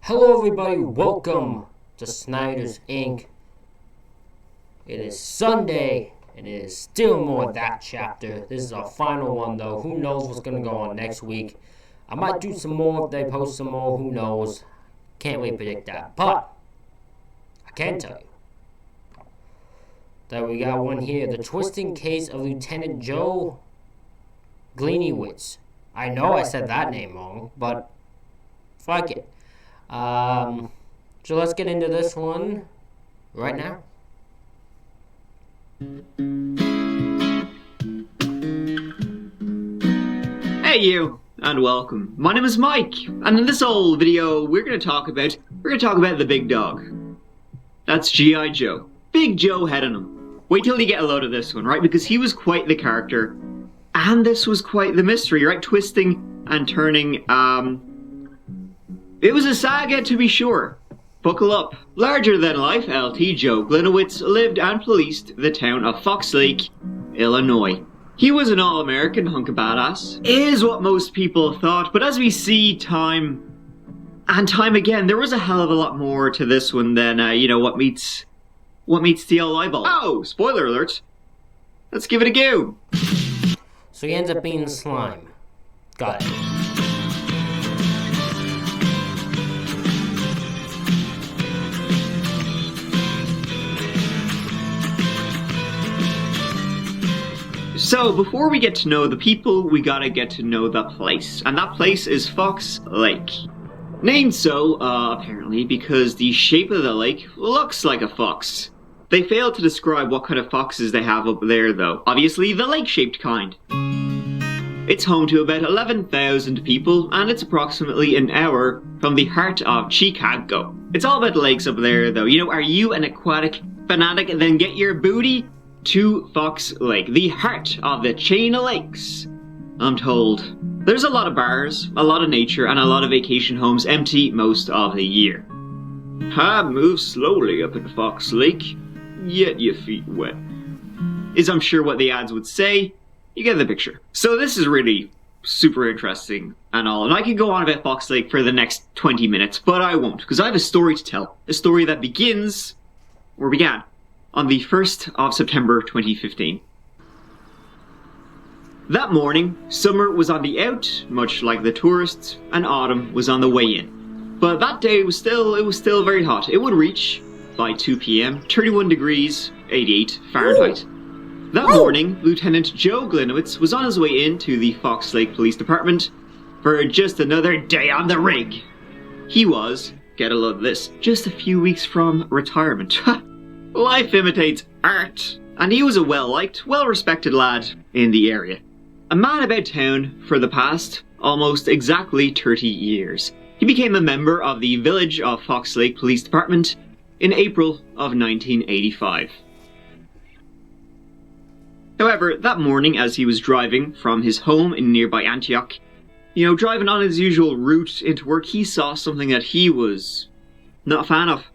Hello everybody, welcome to Snyder's Inc. It is Sunday, and it is still more that chapter. This is our final one though. Who knows what's going to go on next week. I might do some more if they post some more, who knows. Can't really predict that. But, I can tell you that we got one here. The twisting case of Lieutenant Joe Gliniewicz. I know I said that name wrong, but fuck it. So let's get into this one right now. Hey you, and welcome. My name is Mike, and in this old video we're gonna talk about the big dog. That's G.I. Joe. Big Joe head on him. Wait till you get a load of this one, right? Because he was quite the character, and this was quite the mystery, right? Twisting and turning, it was a saga to be sure. Buckle up. Larger than life, LT Joe Gliniewicz lived and policed the town of Fox Lake, Illinois. He was an all-American hunk of badass, is what most people thought, but as we see time and time again, there was a hell of a lot more to this one than, what meets the old eyeball. Oh, spoiler alert. Let's give it a go. So he ends up being slime. Got it. So, before we get to know the people, we gotta get to know the place. And that place is Fox Lake. Named so, apparently, because the shape of the lake looks like a fox. They failed to describe what kind of foxes they have up there, though. Obviously, the lake-shaped kind. It's home to about 11,000 people, and it's approximately an hour from the heart of Chicago. It's all about lakes up there, though. You know, are you an aquatic fanatic? Then get your booty to Fox Lake, the heart of the chain of lakes. I'm told there's a lot of bars, a lot of nature, and a lot of vacation homes empty most of the year. Move slowly up at Fox Lake, get your feet wet, is I'm sure what the ads would say. You get the picture. So this is really super interesting and all, and I could go on about Fox Lake for the next 20 minutes, but I won't, because I have a story to tell. A story that began on the 1st of September 2015. That morning, summer was on the out, much like the tourists, and autumn was on the way in. But that day was still very hot. It would reach, by 2 p.m., 31 degrees, 88 Fahrenheit. Ooh. That morning, Lieutenant Joe Gliniewicz was on his way into the Fox Lake Police Department for just another day on the rig. He was, get a load of this, just a few weeks from retirement. Life imitates art, and he was a well-liked, well-respected lad in the area. A man about town for the past almost exactly 30 years. He became a member of the Village of Fox Lake Police Department in April of 1985. However, that morning as he was driving from his home in nearby Antioch, driving on his usual route into work, he saw something that he was not a fan of.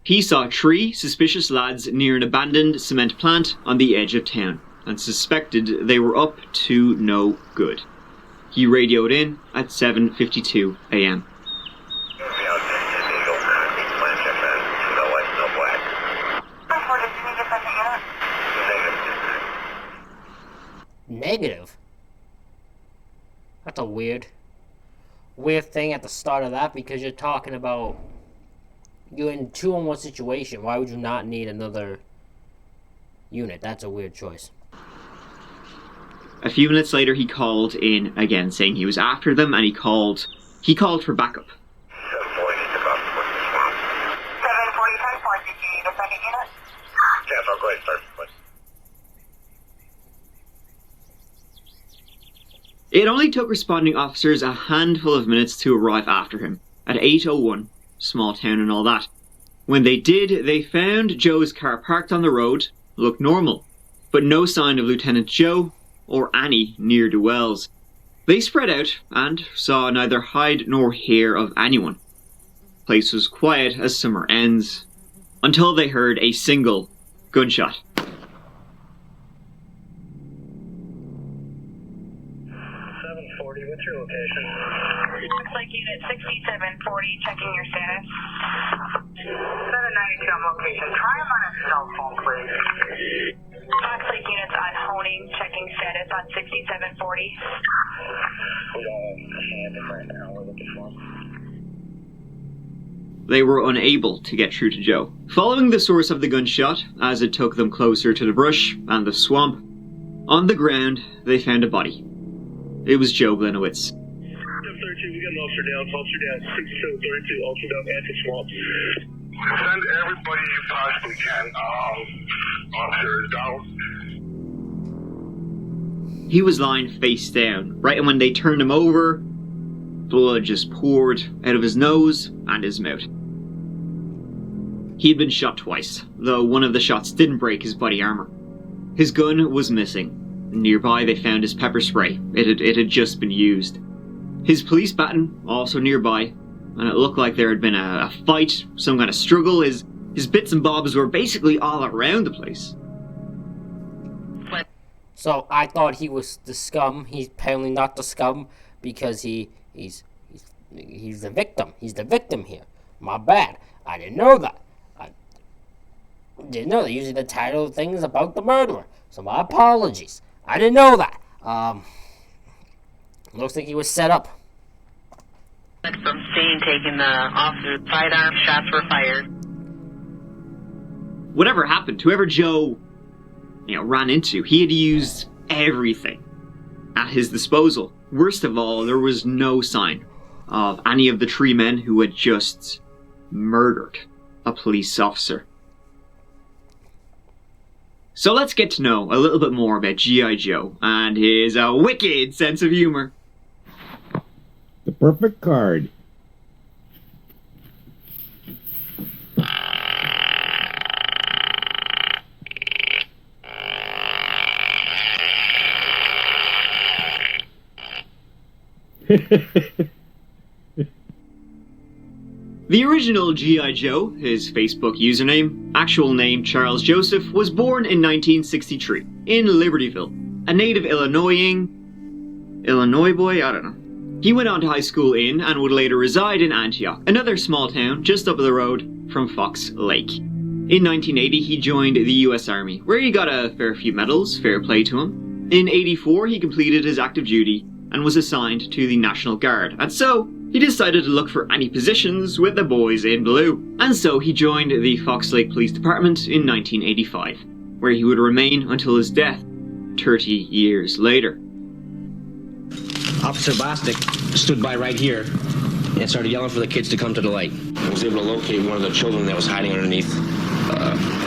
He saw 3 suspicious lads near an abandoned cement plant on the edge of town, and suspected they were up to no good. He radioed in at 7:52 a.m. Negative? That's a weird thing at the start of that, because you're talking about you're in 2-on-1 situation. Why would you not need another unit? That's a weird choice. A few minutes later, he called in again, saying he was after them, and he called for backup. 7:45, did you need a second unit? Yes, I'll go ahead, sir. It only took responding officers a handful of minutes to arrive after him, at 8:01. Small town and all that. When they did, they found Joe's car parked on the road, looked normal, but no sign of Lieutenant Joe or any ne'er-do-wells. They spread out and saw neither hide nor hair of anyone. Place was quiet as summer ends, until they heard a single gunshot. 740, what's your location? Looks like unit 6740, checking your status. 792 on location. Try him on his cell phone, please. Looks like units on honing, checking status on 6740. We don't have him right now. We're looking for him. They were unable to get through to Joe. Following the source of the gunshot, as it took them closer to the brush and the swamp, on the ground they found a body. It was Joe Gliniewicz. 32, we got an officer down, 6732, officer down at the swamp. Send everybody you possibly can. Officer is down. He was lying face down, right, and when they turned him over, blood just poured out of his nose and his mouth. He had been shot twice, though one of the shots didn't break his body armor. His gun was missing. Nearby they found his pepper spray. It had just been used. His police baton also nearby, and it looked like there had been a fight, some kind of struggle. His bits and bobs were basically all around the place. So I thought he was the scum. He's apparently not the scum because he's the victim. He's the victim here. My bad. I didn't know that. I didn't know that. Usually the title of the thing is about the murderer. So my apologies. I didn't know that. Looks like he was set up. From scene, taking the officer's sidearm, shots were fired. Whatever happened, whoever Joe, ran into, he had used everything at his disposal. Worst of all, there was no sign of any of the three men who had just murdered a police officer. So let's get to know a little bit more about G.I. Joe and his wicked sense of humor. The perfect card. The original G.I. Joe, his Facebook username, actual name Charles Joseph, was born in 1963 in Libertyville, a native Illinois boy, I don't know. He went on to high school in and would later reside in Antioch, another small town just up the road from Fox Lake. In 1980 he joined the US Army, where he got a fair few medals, fair play to him. In 84 he completed his active duty and was assigned to the National Guard, and so he decided to look for any positions with the boys in blue. And so he joined the Fox Lake Police Department in 1985, where he would remain until his death 30 years later. Officer Bostic stood by right here and started yelling for the kids to come to the light. I was able to locate one of the children that was hiding underneath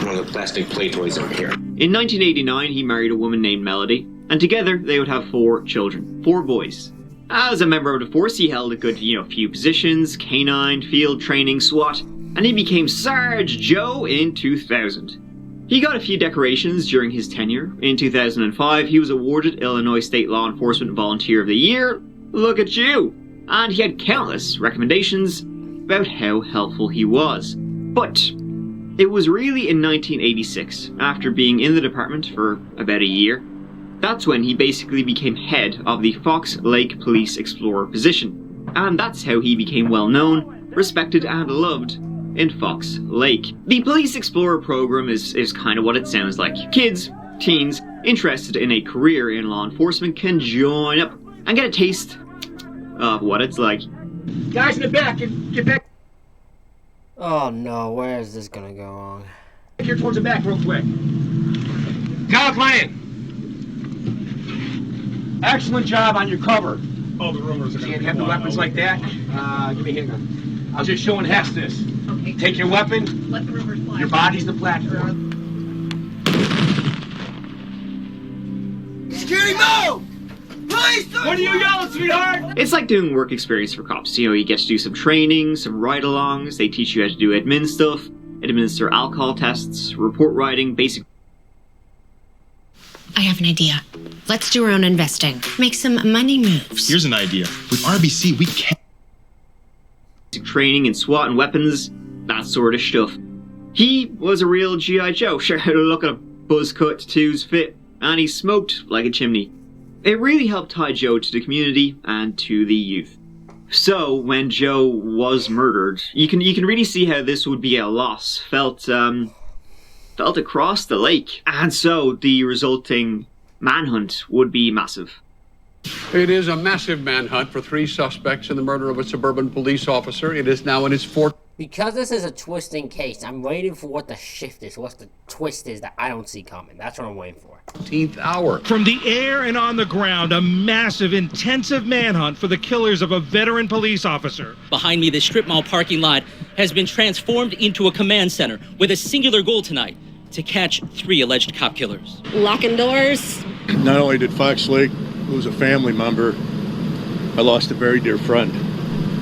one of the plastic play toys over here. In 1989, he married a woman named Melody, and together they would have 4 children, 4 boys. As a member of the force, he held a good, few positions: canine, field training, SWAT, and he became Sarge Joe in 2000. He got a few decorations during his tenure. In 2005, he was awarded Illinois State Law Enforcement Volunteer of the Year. Look at you! And he had countless recommendations about how helpful he was. But it was really in 1986, after being in the department for about a year, that's when he basically became head of the Fox Lake Police Explorer position. And that's how he became well known, respected and loved in Fox Lake. The Police Explorer program is kind of what it sounds like. Kids, teens, interested in a career in law enforcement can join up and get a taste of what it's like. Guys in the back, get back Oh no, where is this gonna go wrong? here towards the back real quick. Kyle Klein! Excellent job on your cover. Oh, the rumors are So you have the weapons like that. Give me a handgun. I was just showing Hess this. Okay. Take your weapon. Let the rumors fly. Your body's the platform. Security, move! Please! What are you yelling, sweetheart? It's like doing work experience for cops. You get to do some training, some ride-alongs, they teach you how to do admin stuff, administer alcohol tests, report writing, basic I have an idea. Let's do our own investing. Make some money moves. Here's an idea. With RBC, we can training in SWAT and weapons, that sort of stuff. He was a real G.I. Joe. Sure, look at a buzz cut, tattoos, fit, and he smoked like a chimney. It really helped tie Joe to the community and to the youth. So, when Joe was murdered, you can really see how this would be a loss felt across the lake. And so, the resulting manhunt would be massive. It is a massive manhunt for 3 suspects in the murder of a suburban police officer. It is now in its 4th. Because this is a twisting case, I'm waiting for what the shift is, what the twist is that I don't see coming. That's what I'm waiting for. 15th hour. From the air and on the ground, a massive, intensive manhunt for the killers of a veteran police officer. Behind me, the strip mall parking lot has been transformed into a command center with a singular goal tonight: to catch 3 alleged cop killers. Locking doors. Not only did Fox Lake lose a family member, I lost a very dear friend.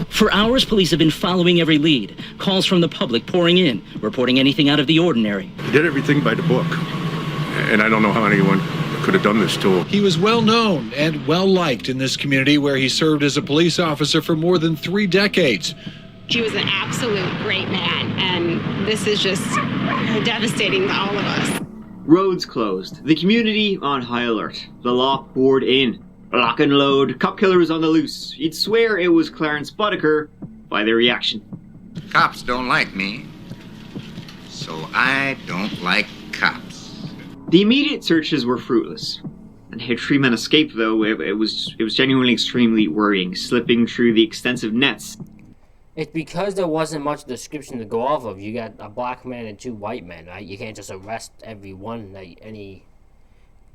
For hours, police have been following every lead. Calls from the public pouring in, reporting anything out of the ordinary. He did everything by the book, and I don't know how anyone could have done this to him. He was well known and well liked in this community where he served as a police officer for more than 3 decades. He was an absolute great man, and this is just devastating to all of us. Roads closed. The community on high alert. The law poured in. Lock and load. Cop killer was on the loose. You'd swear it was Clarence Boddicker by their reaction. Cops don't like me, so I don't like cops. The immediate searches were fruitless. And how 3 men escaped, though, it was genuinely extremely worrying, slipping through the extensive nets. It's because there wasn't much description to go off of. You got a black man and 2 white men, right? You can't just arrest everyone.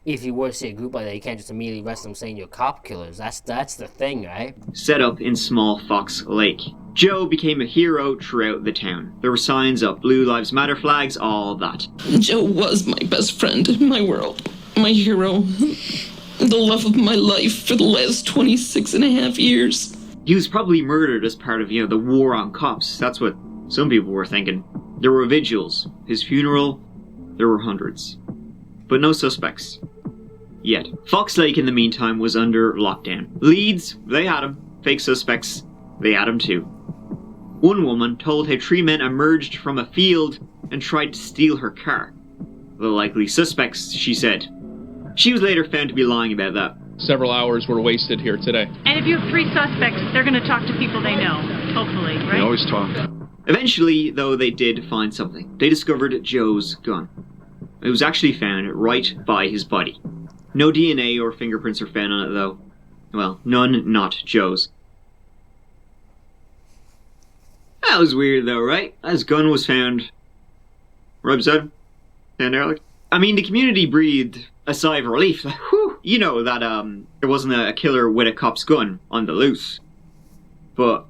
If you were to see a group like that, you can't just immediately arrest them saying you're cop killers. That's the thing, right? Set up in small Fox Lake. Joe became a hero throughout the town. There were signs up, Blue Lives Matter flags, all that. Joe was my best friend, my world, my hero, the love of my life for the last 26 and a half years. He was probably murdered as part of, the war on cops. That's what some people were thinking. There were vigils. His funeral, there were hundreds. But no suspects. Yet. Fox Lake, in the meantime, was under lockdown. Leads, they had him. Fake suspects, they had him too. One woman told how 3 men emerged from a field and tried to steal her car. The likely suspects, she said. She was later found to be lying about that. Several hours were wasted here today. And if you have 3 suspects, they're going to talk to people they know, hopefully, right? They always talk. Eventually, though, they did find something. They discovered Joe's gun. It was actually found right by his body. No DNA or fingerprints are found on it, though. Well, none, not Joe's. That was weird, though, right? His gun was found right beside him. And there, the community breathed a sigh of relief. Whew, that there wasn't a killer with a cop's gun on the loose. But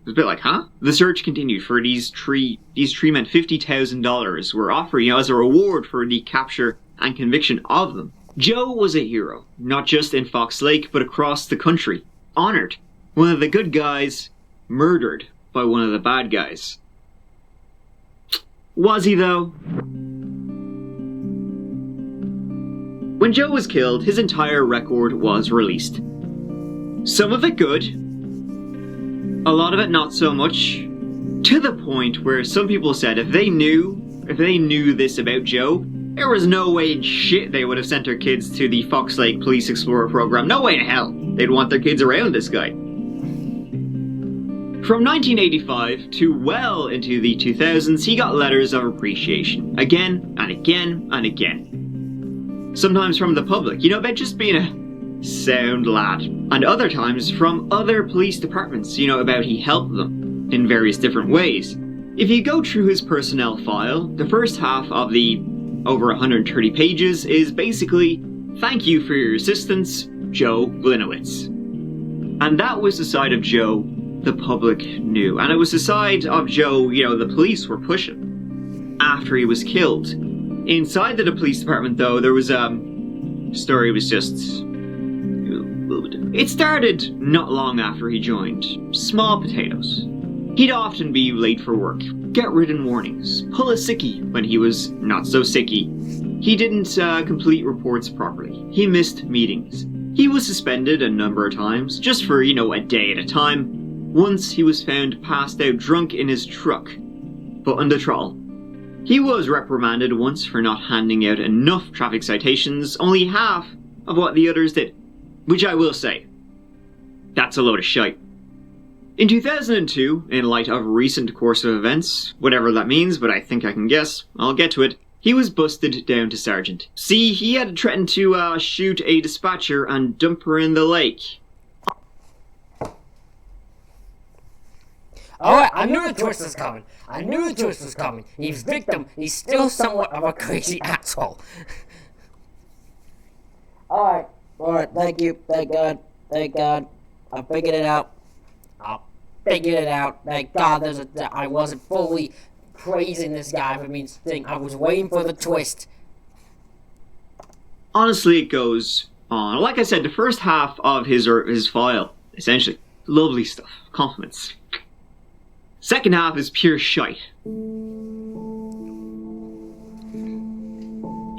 it was a bit like, huh? The search continued for these three men. $50,000 were offered, as a reward for the capture and conviction of them. Joe was a hero, not just in Fox Lake, but across the country. Honored. One of the good guys murdered by one of the bad guys. Was he, though? When Joe was killed, his entire record was released. Some of it good, a lot of it not so much, to the point where some people said if they knew this about Joe, there was no way in shit they would have sent their kids to the Fox Lake Police Explorer program. No way in hell they'd want their kids around this guy. From 1985 to well into the 2000s, he got letters of appreciation. Again and again and again. Sometimes from the public, about just being a sound lad. And other times from other police departments, about he helped them in various different ways. If you go through his personnel file, the first half of the over 130 pages is basically, thank you for your assistance, Joe Gliniewicz. And that was the side of Joe the public knew. And it was the side of Joe, the police were pushing after he was killed. Inside the police department, though, there was story was just... It started not long after he joined. Small potatoes. He'd often be late for work, get written warnings, pull a sickie when he was not so sicky. He didn't complete reports properly. He missed meetings. He was suspended a number of times, just for, a day at a time. Once he was found passed out drunk in his truck, but under trial. He was reprimanded once for not handing out enough traffic citations, only half of what the others did. Which I will say, that's a load of shite. In 2002, in light of recent course of events, whatever that means, but I think I can guess, I'll get to it, he was busted down to sergeant. See, he had threatened to shoot a dispatcher and dump her in the lake. Alright, I knew the twist was coming. I knew the twist was coming. He's victim. He's still somewhat of a crazy asshole. Alright, thank you. Thank God. I figured it out. Thank God I wasn't fully praising this guy for me thing. I was waiting for the twist. Honestly, it goes on. Like I said, the first half of his file, essentially, lovely stuff. Compliments. Second half is pure shite.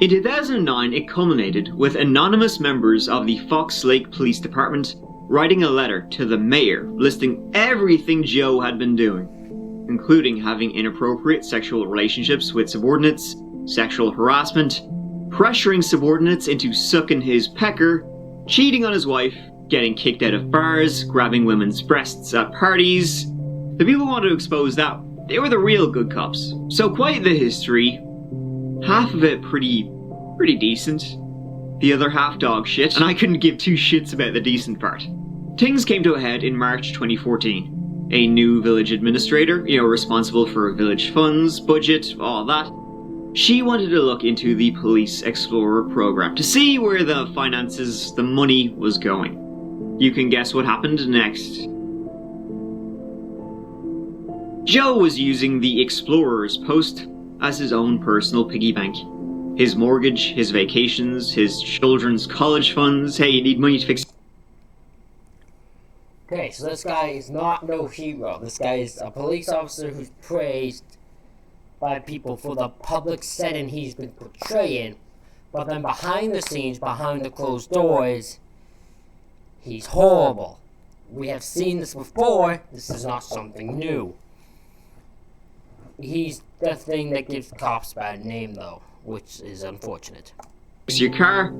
In 2009, it culminated with anonymous members of the Fox Lake Police Department writing a letter to the mayor listing everything Joe had been doing, including having inappropriate sexual relationships with subordinates, sexual harassment, pressuring subordinates into sucking his pecker, cheating on his wife, getting kicked out of bars, grabbing women's breasts at parties. The people who wanted to expose that, they were the real good cops. So quite the history. Half of it pretty decent. The other half dog shit, and I couldn't give two shits about the decent part. Things came to a head in March 2014. A new village administrator, responsible for village funds, budget, all that. She wanted to look into the Police Explorer program to see where the finances, the money was going. You can guess what happened next. Joe was using the Explorer's post as his own personal piggy bank. His mortgage, his vacations, his children's college funds. Hey, you need money to fix... Okay, so this guy is not no hero. This guy is a police officer who's praised by people for the public setting he's been portraying. But then behind the scenes, behind the closed doors, he's horrible. We have seen this before. This is not something new. He's the thing that gives cops a bad name, though, which is unfortunate. Your car?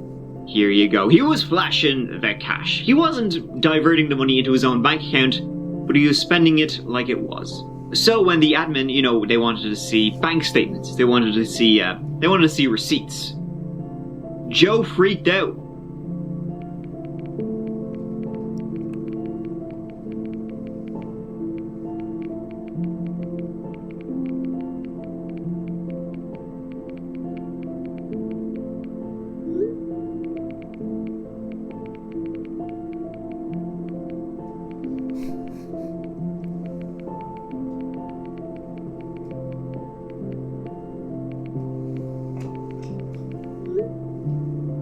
Here you go. He was flashing the cash. He wasn't diverting the money into his own bank account, but he was spending it like it was. So when the admin, they wanted to see bank statements, they wanted to see receipts. Joe freaked out.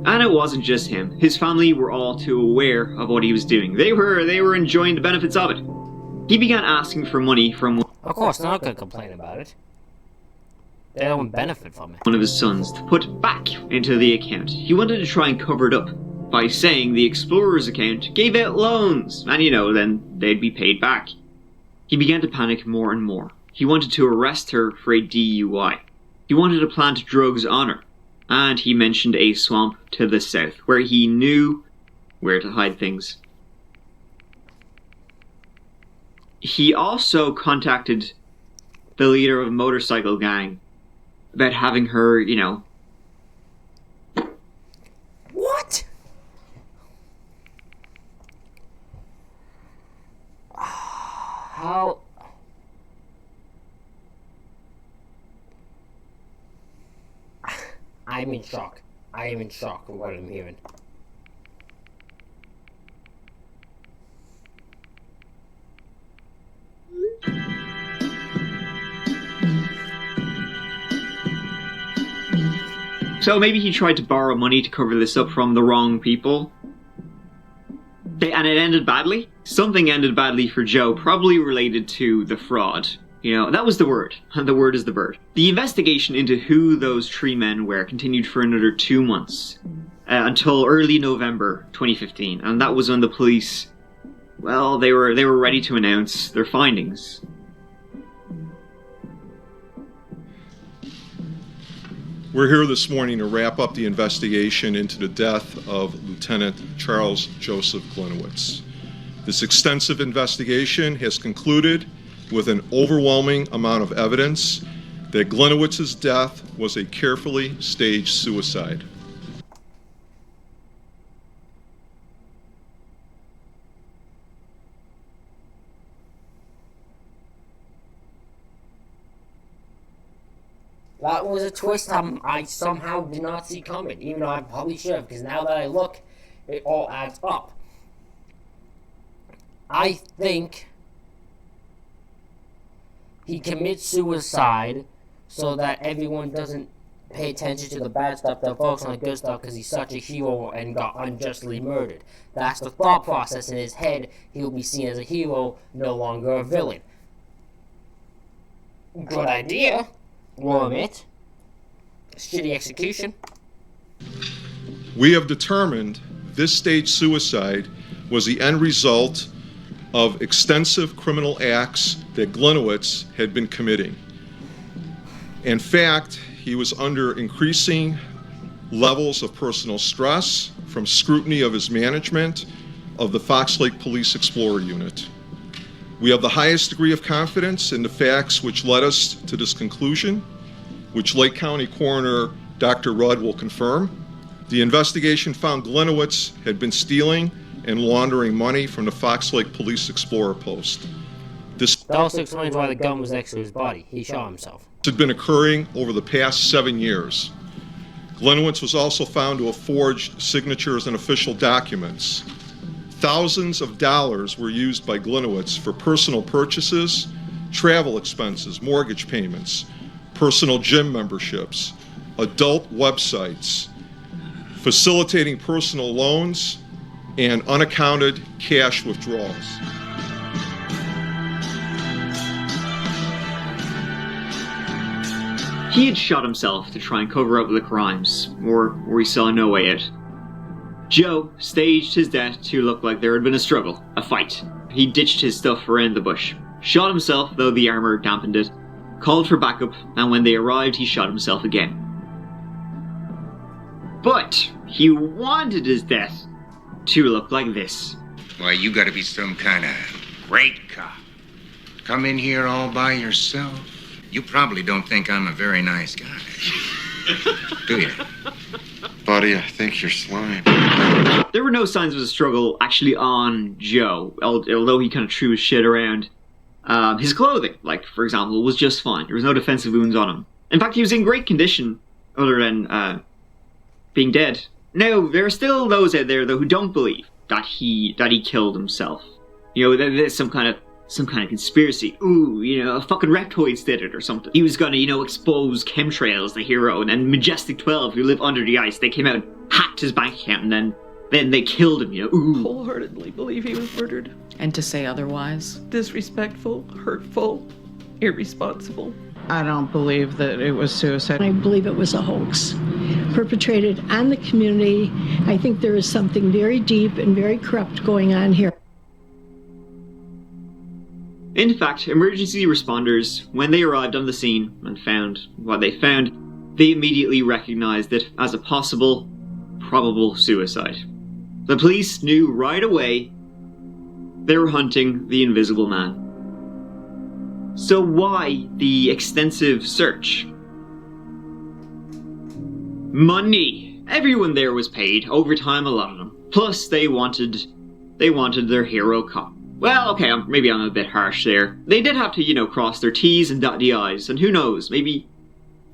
And it wasn't just him. His family were all too aware of what he was doing. They were enjoying the benefits of it. He began asking for money from... Of course, they're not going to complain about it. They don't benefit from it. ...one of his sons to put back into the account. He wanted to try and cover it up by saying the Explorer's account gave out loans. And then they'd be paid back. He began to panic more and more. He wanted to arrest her for a DUI. He wanted to plant drugs on her. And he mentioned a swamp to the south, where he knew where to hide things. He also contacted the leader of a motorcycle gang about having her, What? How... I'm in shock. I am in shock with what I'm hearing. So maybe he tried to borrow money to cover this up from the wrong people. And it ended badly. Something ended badly for Joe, probably related to the fraud. That was the word. And the word is the bird. The investigation into who those three men were continued for another 2 months. Until early November 2015. And that was when the police, well, they were ready to announce their findings. We're here this morning to wrap up the investigation into the death of Lieutenant Charles Joseph Gliniewicz. This extensive investigation has concluded with an overwhelming amount of evidence that Gliniewicz's death was a carefully staged suicide. That was a twist I somehow did not see coming, even though I probably should have, because now that I look, it all adds up. I think he commits suicide so that everyone doesn't pay attention to the bad stuff, they'll focus on the good stuff because he's such a hero and got unjustly murdered. That's the thought process in his head. He'll be seen as a hero, no longer a villain. Good idea. Will admit. Shitty execution. We have determined this staged suicide was the end result of extensive criminal acts that Gliniewicz had been committing. In fact, he was under increasing levels of personal stress from scrutiny of his management of the Fox Lake Police Explorer Unit. We have the highest degree of confidence in the facts which led us to this conclusion, which Lake County Coroner Dr. Rudd will confirm. The investigation found Gliniewicz had been stealing and laundering money from the Fox Lake Police Explorer post. This also explains why the gun was next to his body. He shot himself. Had been occurring over the past 7 years. Gliniewicz was also found to have forged signatures and official documents. Thousands of dollars were used by Gliniewicz for personal purchases, travel expenses, mortgage payments, personal gym memberships, adult websites, facilitating personal loans, and unaccounted cash withdrawals. He had shot himself to try and cover up the crimes, or he saw no way out. Joe staged his death to look like there had been a struggle, a fight. He ditched his stuff around the bush, shot himself though the armor dampened it, called for backup, and when they arrived he shot himself again. But he wanted his death to look like this. Why, you gotta be some kind of great cop. Come in here all by yourself. You probably don't think I'm a very nice guy. Do you? Buddy, I think you're slime. There were no signs of a struggle actually on Joe, although he kind of threw his shit around. His clothing, like, for example, was just fine. There was no defensive wounds on him. In fact, he was in great condition, other than being dead. Now, there are still those out there, though, who don't believe that he killed himself. You know, there's some kind of conspiracy. Ooh, you know, fucking reptoids did it or something. He was gonna, you know, expose chemtrails, the hero, and then Majestic 12, who live under the ice, they came out and hacked his bank account, and then they killed him, you know. Ooh. Wholeheartedly believe he was murdered. And to say otherwise? Disrespectful, hurtful, irresponsible. I don't believe that it was suicide. I believe it was a hoax perpetrated on the community. I think there is something very deep and very corrupt going on here. In fact, emergency responders, when they arrived on the scene and found what they found, they immediately recognized it as a possible, probable suicide. The police knew right away they were hunting the Invisible Man. So why the extensive search? Money! Everyone there was paid, overtime a lot of them. Plus they wanted their hero cop. Well, okay, maybe I'm a bit harsh there. They did have to, you know, cross their T's and dot the I's, and who knows, maybe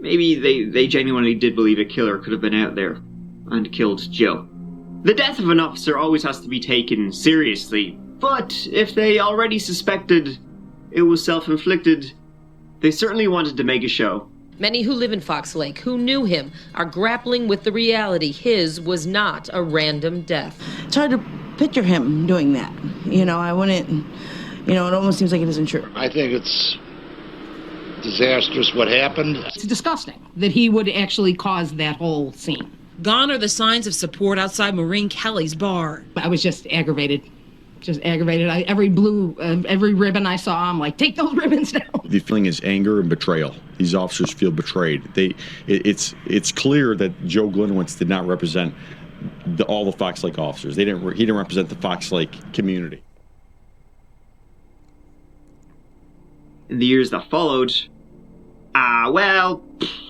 they genuinely did believe a killer could have been out there and killed Joe. The death of an officer always has to be taken seriously, but if they already suspected it was self-inflicted, they certainly wanted to make a show. Many who live in Fox Lake, who knew him, are grappling with the reality his was not a random death. It's hard to picture him doing that. You know, I wouldn't, you know, it almost seems like it isn't true. I think it's disastrous what happened. It's disgusting that he would actually cause that whole scene. Gone are the signs of support outside Maureen Kelly's bar. I was just aggravated. Every ribbon I saw, I'm like, take those ribbons down. The feeling is anger and betrayal. These officers feel betrayed. It's clear that Joe Gliniewicz did not represent all the Fox Lake officers. He didn't represent the Fox Lake community. in the years that followed,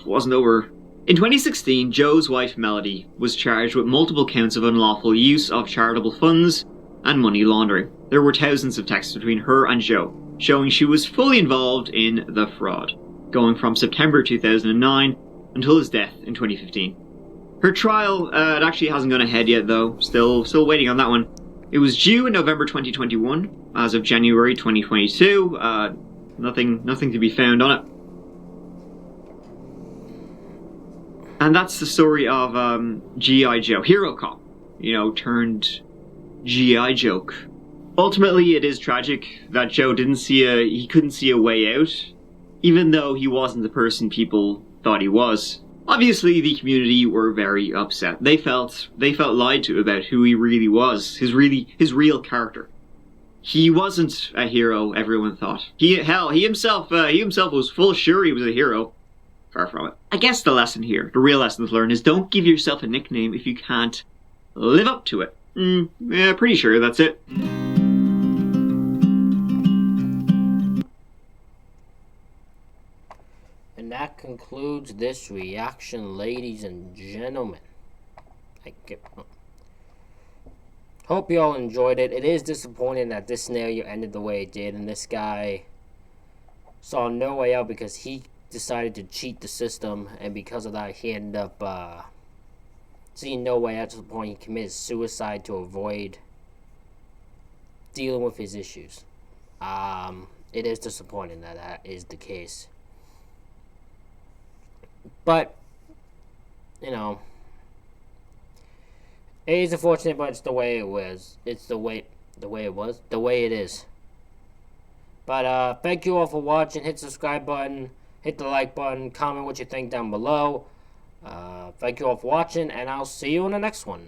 wasn't over. In 2016, Joe's wife Melody was charged with multiple counts of unlawful use of charitable funds and money laundering. There were thousands of texts between her and Joe, showing she was fully involved in the fraud, going from September 2009 until his death in 2015. Her trial, it actually hasn't gone ahead yet though, still waiting on that one. It was due in November 2021. As of January 2022, nothing to be found on it. And that's the story of G.I. Joe, Hero Cop, turned G.I. joke. Ultimately, it is tragic that Joe couldn't see a way out, even though he wasn't the person people thought he was. Obviously, the community were very upset. They felt lied to about who he really was, his real character. He wasn't a hero, everyone thought. He himself was full sure he was a hero. Far from it. I guess the lesson here, the real lesson to learn, is don't give yourself a nickname if you can't live up to it. Yeah, pretty sure that's it. And that concludes this reaction, ladies and gentlemen. Hope you all enjoyed it. It is disappointing that this scenario ended the way it did, and this guy saw no way out because he decided to cheat the system, and because of that he ended up seeing no way out to the point he committed suicide to avoid dealing with his issues. It is disappointing that that is the case. But, it is unfortunate, but it's the way it was. It's the way it is. But, thank you all for watching. Hit the subscribe button, hit the like button, comment what you think down below. Thank you all for watching, and I'll see you in the next one.